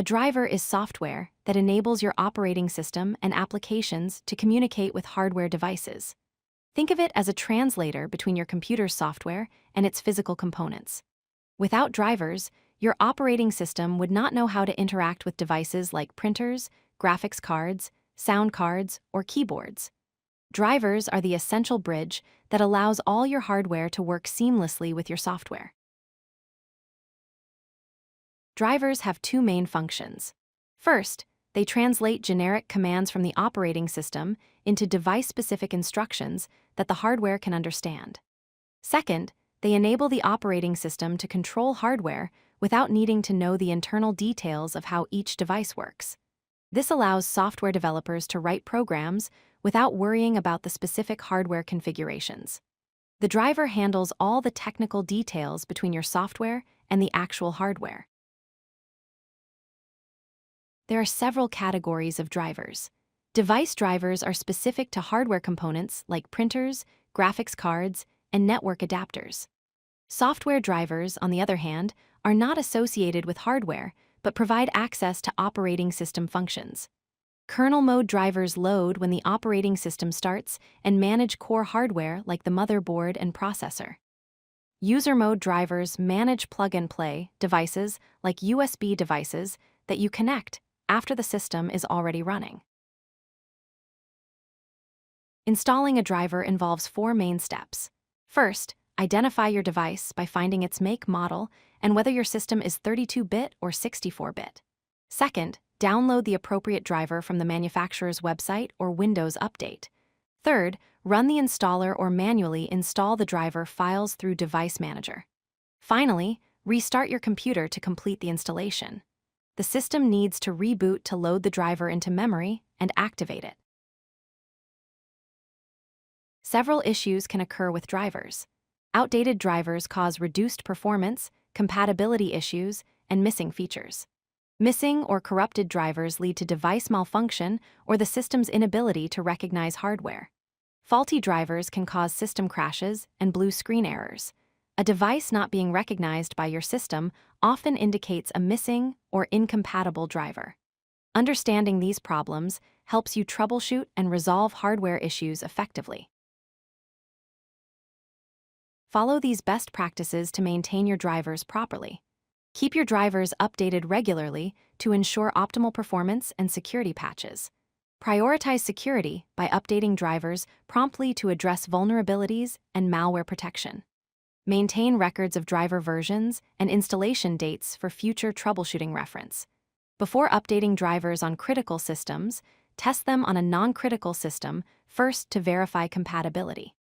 A driver is software that enables your operating system and applications to communicate with hardware devices. Think of it as a translator between your computer's software and its physical components. Without drivers, your operating system would not know how to interact with devices like printers, graphics cards, sound cards, or keyboards. Drivers are the essential bridge that allows all your hardware to work seamlessly with your software. Drivers have two main functions. First, they translate generic commands from the operating system into device-specific instructions that the hardware can understand. Second, they enable the operating system to control hardware without needing to know the internal details of how each device works. This allows software developers to write programs without worrying about the specific hardware configurations. The driver handles all the technical details between your software and the actual hardware. There are several categories of drivers. Device drivers are specific to hardware components like printers, graphics cards, and network adapters. Software drivers, on the other hand, are not associated with hardware, but provide access to operating system functions. Kernel-mode drivers load when the operating system starts and manage core hardware like the motherboard and processor. User-mode drivers manage plug-and-play devices like USB devices that you connect after the system is already running. Installing a driver involves four main steps. First, identify your device by finding its make, model, and whether your system is 32-bit or 64-bit. Second, download the appropriate driver from the manufacturer's website or Windows Update. Third, run the installer or manually install the driver files through Device Manager. Finally, restart your computer to complete the installation. The system needs to reboot to load the driver into memory and activate it. Several issues can occur with drivers. Outdated drivers cause reduced performance, compatibility issues, and missing features. Missing or corrupted drivers lead to device malfunction or the system's inability to recognize hardware. Faulty drivers can cause system crashes and blue screen errors. A device not being recognized by your system often indicates a missing or incompatible driver. Understanding these problems helps you troubleshoot and resolve hardware issues effectively. Follow these best practices to maintain your drivers properly. Keep your drivers updated regularly to ensure optimal performance and security patches. Prioritize security by updating drivers promptly to address vulnerabilities and malware protection. Maintain records of driver versions and installation dates for future troubleshooting reference. Before updating drivers on critical systems, test them on a non-critical system first to verify compatibility.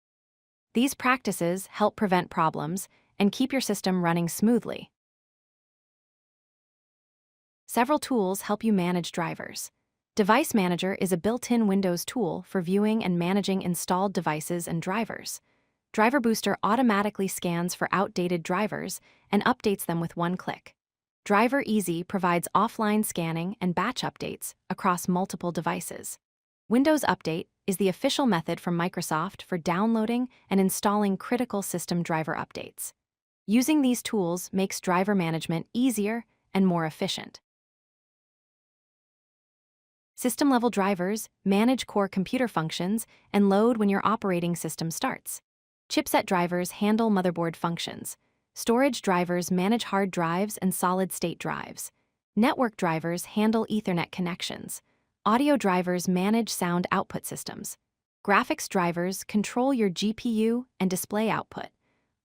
These practices help prevent problems and keep your system running smoothly. Several tools help you manage drivers. Device Manager is a built-in Windows tool for viewing and managing installed devices and drivers. Driver Booster automatically scans for outdated drivers and updates them with one click. Driver Easy provides offline scanning and batch updates across multiple devices. Windows Update is the official method from Microsoft for downloading and installing critical system driver updates. Using these tools makes driver management easier and more efficient. System-level drivers manage core computer functions and load when your operating system starts. Chipset drivers handle motherboard functions. Storage drivers manage hard drives and solid-state drives. Network drivers handle Ethernet connections. Audio drivers manage sound output systems. Graphics drivers control your GPU and display output.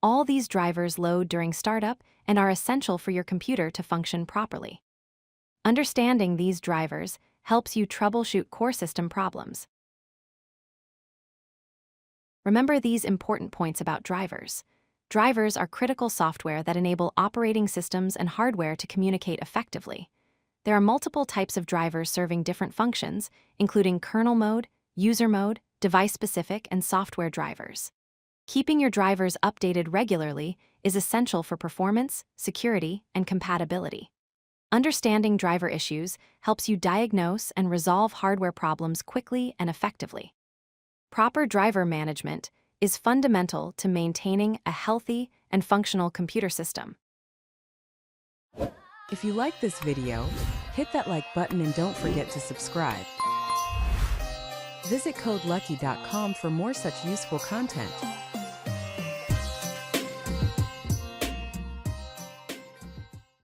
All these drivers load during startup and are essential for your computer to function properly. Understanding these drivers helps you troubleshoot core system problems. Remember these important points about drivers. Drivers are critical software that enable operating systems and hardware to communicate effectively. There are multiple types of drivers serving different functions, including kernel mode, user mode, device-specific, and software drivers. Keeping your drivers updated regularly is essential for performance, security, and compatibility. Understanding driver issues helps you diagnose and resolve hardware problems quickly and effectively. Proper driver management is fundamental to maintaining a healthy and functional computer system. If you like this video, hit that like button and don't forget to subscribe. Visit codelucky.com for more such useful content.